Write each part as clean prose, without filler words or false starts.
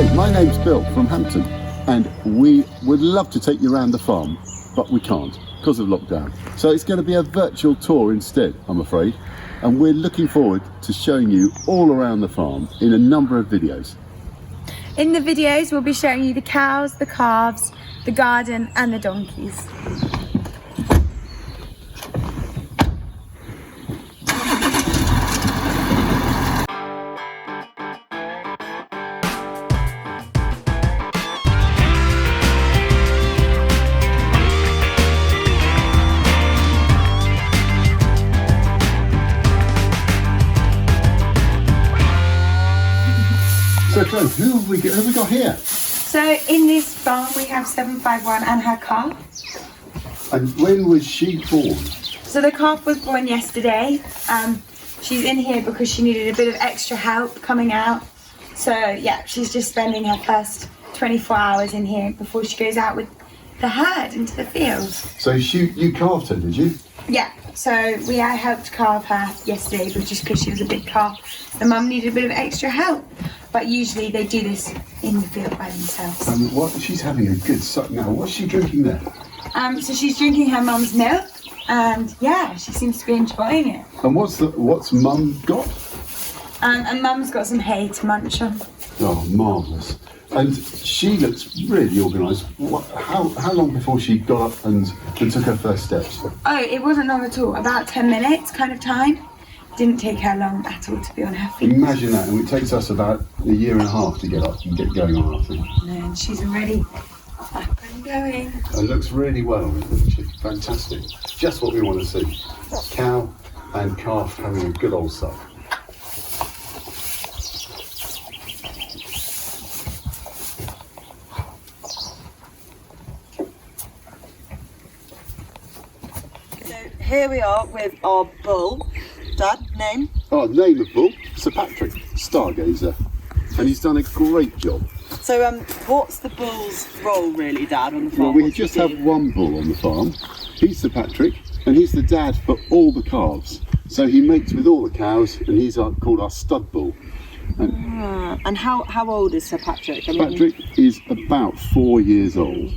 Hi, my name's Bill from Hampton, and we would love to take you around the farm, but we can't because of lockdown. So it's going to be a virtual tour instead, I'm afraid, and we're looking forward to showing you all around the farm in a number of videos. In the videos, we'll be showing you the cows, the calves, the garden and the donkeys. So Chloe, who have we got here? So in this farm we have 751 and her calf. And when was she born? So the calf was born yesterday. She's in here because she needed a bit of extra help coming out. So yeah, she's just spending her first 24 hours in here before she goes out with the herd into the field. So you calved her, did you? Yeah, so I helped calve her yesterday, but just because she was a big calf, the mum needed a bit of extra help. But usually they do this in the field by themselves. And she's having a good suck now. What's she drinking there? So she's drinking her mum's milk, and yeah, she seems to be enjoying it. And what's mum got? And mum's got some hay to munch on. Oh, marvellous. And she looks really organised. How long before she got up and took her first steps? Oh, it wasn't long at all. About 10 minutes kind of time. Didn't take her long at all to be on her feet. Imagine that, and it takes us about a year and a half to get up and get going on our feet. No, and she's already up and going. And looks really well, doesn't she? Fantastic. Just what we want to see. Cow and calf having a good old suck. So here we are with our bull. Dad, name? Oh, name of bull, Sir Patrick, stargazer. And he's done a great job. So what's the bull's role really, Dad, on the farm? Well, we just have one bull on the farm. He's Sir Patrick, and he's the dad for all the calves. So he mates with all the cows, and he's called our stud bull. And how old is Sir Patrick? Patrick is about 4 years old.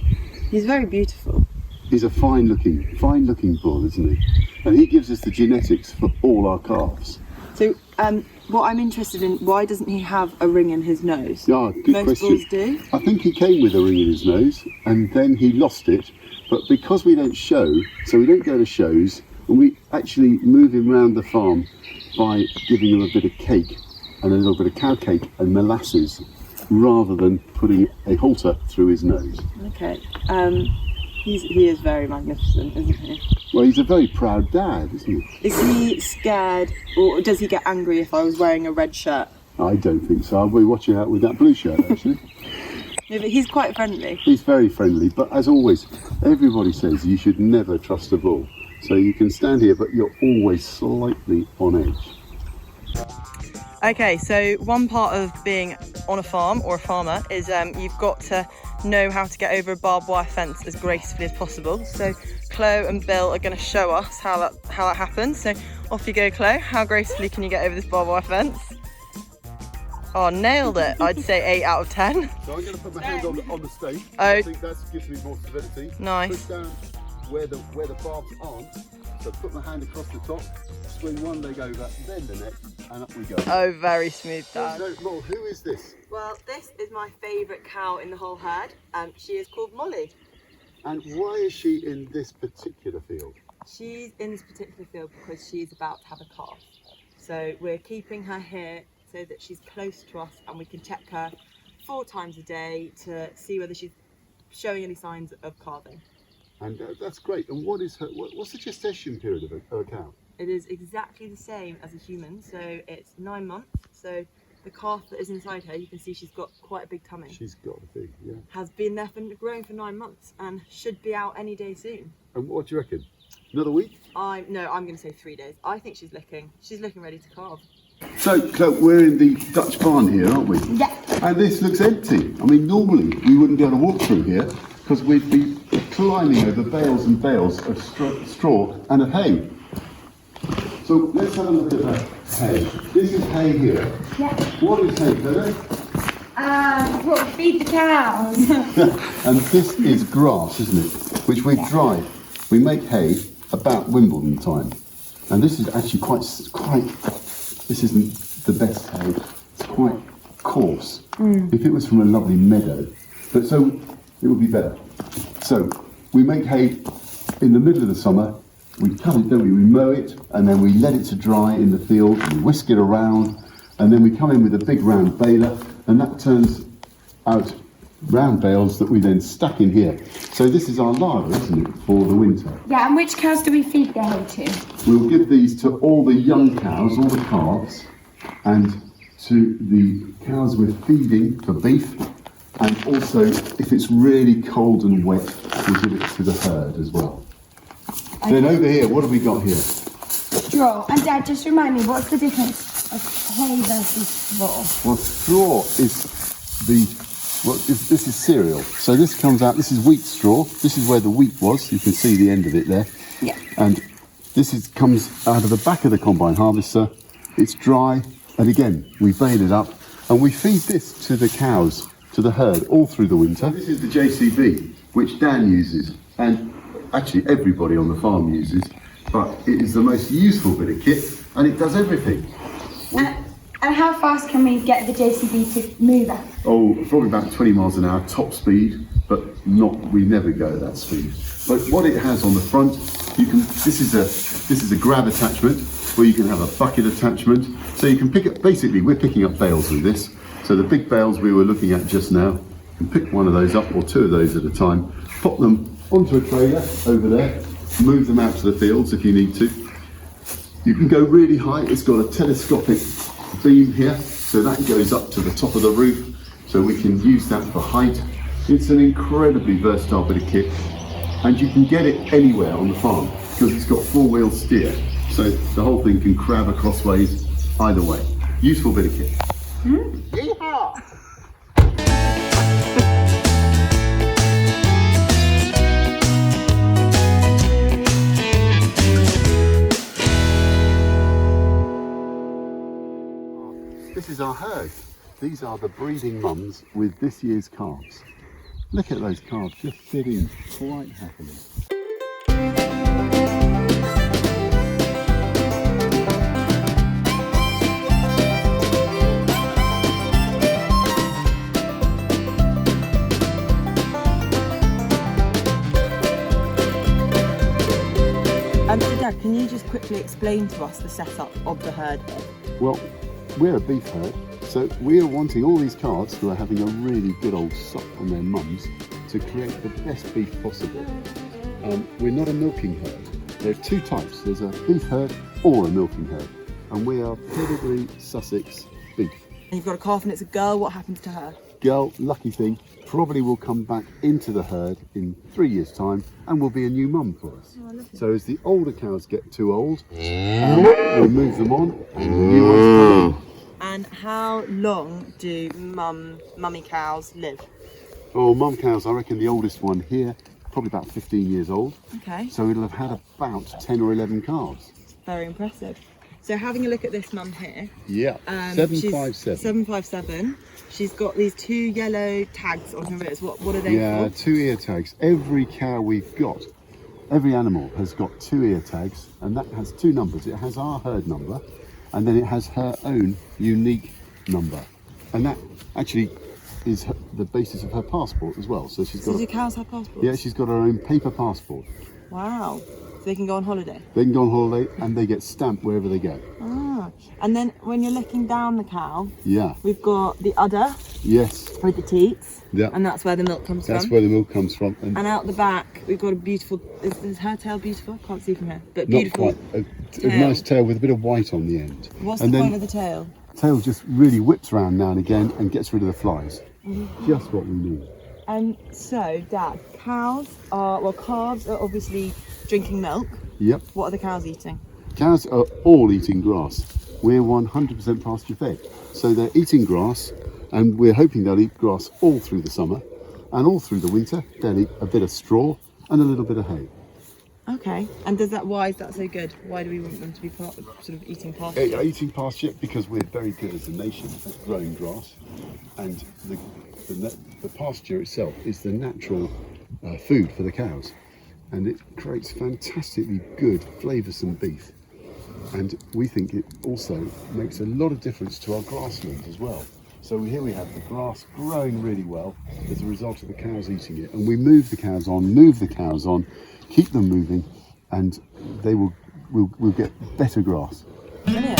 He's very beautiful. He's a fine looking bull, isn't he? And he gives us the genetics for all our calves. So what I'm interested in, why doesn't he have a ring in his nose? Yeah, good Most question. bulls do. I think he came with a ring in his nose, and then he lost it. But because we don't show, so we don't go to shows, and we actually move him around the farm by giving him a bit of cake and a little bit of cow cake and molasses, rather than putting a halter through his nose. Okay. He is very magnificent, isn't he? Well, he's a very proud dad, isn't he? Is he scared, or does he get angry if I was wearing a red shirt? I don't think so. I'll be watching out with that blue shirt, actually. No, but he's quite friendly. He's very friendly, but as always, everybody says you should never trust a bull. So you can stand here, but you're always slightly on edge. Okay, so one part of being on a farm or a farmer is you've got to know how to get over a barbed wire fence as gracefully as possible. So Chloe and Bill are going to show us how that happens. So off you go, Chloe. How gracefully can you get over this barbed wire fence? Oh, nailed it. I'd say 8 out of 10. So I'm going to put my hand on the stake. Oh. I think that gives me more stability. Nice. Push down where the barbs aren't. So put my hand across the top, swing one leg over, then the next, and up we go. Oh, very smooth, Dad. No, Mo, who is this? Well, this is my favourite cow in the whole herd. She is called Molly. And why is she in this particular field? She's in this particular field because she's about to have a calf. So we're keeping her here so that she's close to us and we can check her 4 times a day to see whether she's showing any signs of calving. And that's great. And what's the gestation period of a cow? It is exactly the same as a human, so it's 9 months. So the calf that is inside her, you can see she's got quite a big tummy. She's got a big, yeah. Has been there growing for 9 months and should be out any day soon. And what do you reckon? Another week? I'm going to say 3 days. I think she's looking ready to calve. So, Chloe, we're in the Dutch barn here, aren't we? Yeah. And this looks empty. I mean, normally we wouldn't be able to walk through here because we'd be climbing over bales and bales of straw and of hay. So let's have a look at that hay. This is hay here. Yeah. What is hay, Chloe? What, feed the cows? And this is grass, isn't it? Which we dry. We make hay about Wimbledon time. And this is actually quite, this isn't the best hay. It's quite coarse. If it was from a lovely meadow. But so, it would be better. So, we make hay in the middle of the summer. We cut it, don't we? We mow it, and then we let it to dry in the field. We whisk it around, and then we come in with a big round baler, and that turns out round bales that we then stack in here. So this is our larder, isn't it, for the winter? Yeah, and which cows do we feed the hay to? We'll give these to all the young cows, all the calves, and to the cows we're feeding for beef, and also if it's really cold and wet, we'll give it to the herd as well. Okay. Then over here, what have we got here? Straw. And Dad, just remind me, what's the difference of hay versus straw? Well, straw is this is cereal. So this comes out, this is wheat straw. This is where the wheat was. You can see the end of it there. Yeah. And this comes out of the back of the combine harvester. It's dry, and again, we bale it up, and we feed this to the cows, to the herd, all through the winter. This is the JCB, which Dan uses, and actually everybody on the farm uses, but it is the most useful bit of kit, and it does everything. And how fast can we get the JCB to move at? Oh, probably about 20 miles an hour, top speed, but we never go at that speed. But what it has on the front, this is a grab attachment, where you can have a bucket attachment. So you can pick up, basically we're picking up bales with this. So the big bales we were looking at just now, you can pick one of those up, or two of those at a time, pop them onto a trailer over there, move them out to the fields if you need to. You can go really high. It's got a telescopic beam here, so that goes up to the top of the roof, so we can use that for height. It's an incredibly versatile bit of kit, and you can get it anywhere on the farm because it's got four-wheel steer, so the whole thing can crab across ways either way. Useful bit of kit. Yeehaw! This is our herd. These are the breeding mums with this year's calves. Look at those calves just sitting quite happily. So Dad, can you just quickly explain to us the setup of the herd? Well, we're a beef herd, so we're wanting all these calves who are having a really good old suck on their mums to create the best beef possible. We're not a milking herd. There are two types. There's a beef herd or a milking herd, and we are pedigree Sussex beef. And you've got a calf and it's a girl. What happens to her? Girl, lucky thing, probably will come back into the herd in 3 years' time and will be a new mum for us. Oh, so as the older cows get too old, we'll move them on and the new ones come in. And how long do mummy cows live? Oh, mum cows, I reckon the oldest one here, probably about 15 years old. Okay. So it'll have had about 10 or 11 calves. Very impressive. So having a look at this mum here. Yeah, She's 757. 757. She's got these two yellow tags on her ears. What are they Yeah, for? 2 ear tags. Every cow we've got, every animal has got 2 ear tags, and that has 2 numbers. It has our herd number, and then it has her own unique number. And that actually is the basis of her passport as well. So she's got. So do cows have passports? Yeah, she's got her own paper passport. Wow. So they can go on holiday? They can go on holiday and they get stamped wherever they go. Ah. And then when you're looking down the cow, Yeah. we've got the udder Yes. with the teats. Yeah. And that's where the milk comes That's from. where the milk comes from. And out the back, we've got a beautiful. Is her tail beautiful? I can't see from here. But not beautiful. quite. A nice tail with a bit of white on the end. What's and the then point of the tail? tail just really whips around now and again and gets rid of the flies. Mm-hmm. Just what we need. And so, Dad, calves are, well, calves are obviously drinking milk. Yep. What are the cows eating? Cows are all eating grass. We're 100% pasture fed. So they're eating grass, and we're hoping they'll eat grass all through the summer, and all through the winter they'll eat a bit of straw and a little bit of hay. Okay. And why is that so good? Why do we want them to be part of sort of eating pasture? Eating pasture because we're very good as a nation at growing grass, and the pasture itself is the natural food for the cows, and it creates fantastically good, flavoursome beef. And we think it also makes a lot of difference to our grasslands as well. So here we have the grass growing really well as a result of the cows eating it, and we move the cows on, keep them moving, and we'll get better grass. Brilliant.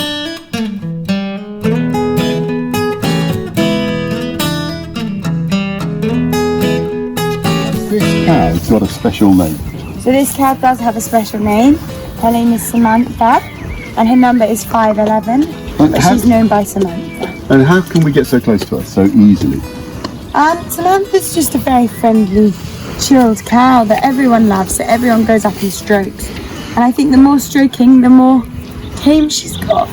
This cow's got a special name. So this cow does have a special name. Her name is Samantha, and her number is 511, but she's known by Samantha. And how can we get so close to her so easily? Samantha's just a very friendly, chilled cow that everyone loves, that everyone goes up and strokes. And I think the more stroking, the more tame she's got.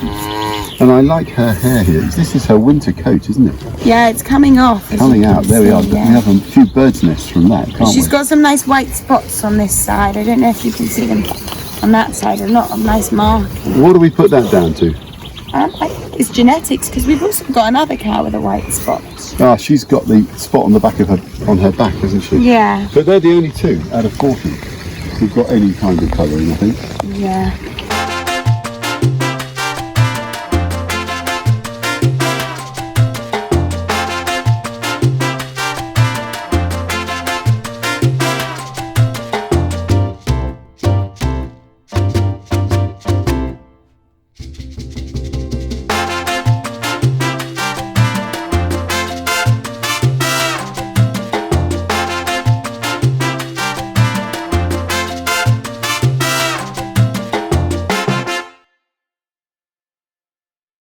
And I like her hair here. This is her winter coat, isn't it? Yeah, it's coming off. Coming out, there we are. Yeah. We have a few bird's nests from that, can't She's we? got some nice white spots on this side. I don't know if you can see them on that side. A lot of nice marking. What do we put that down to? I think it's genetics, because we've also got another cow with a white spot. Ah, she's got the spot on the back of her back, hasn't she? Yeah. But they're the only two out of 40 who've got any kind of colouring, I think. Yeah.